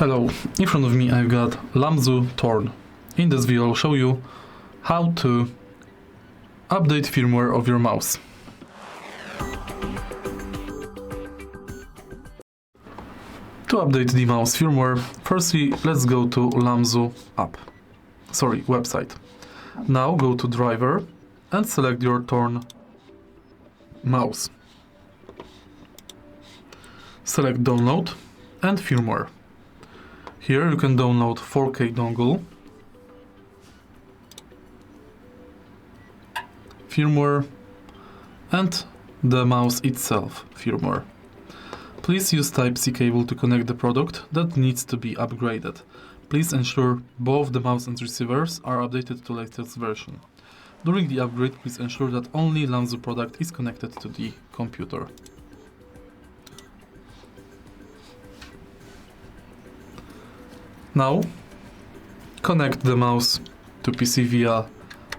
Hello, in front of me I've got Lamzu Thorn. In this video I'll show you how to update firmware of your mouse. To update the mouse firmware, firstly let's go to Lamzu website. Now go to driver and select your Thorn mouse. Select download and firmware. Here you can download 4K dongle, firmware, and the mouse itself firmware. Please use Type-C cable to connect the product that needs to be upgraded. Please ensure both the mouse and receivers are updated to latest version. During the upgrade, please ensure that only Lamzu product is connected to the computer. Now, connect the mouse to PC via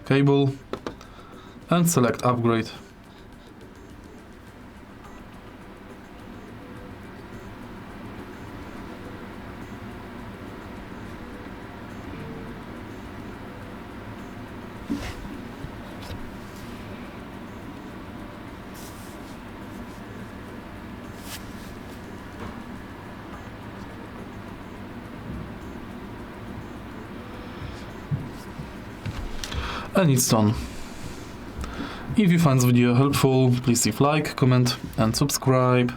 cable and select upgrade. And it's done. If you find this video helpful, please leave like, comment and subscribe.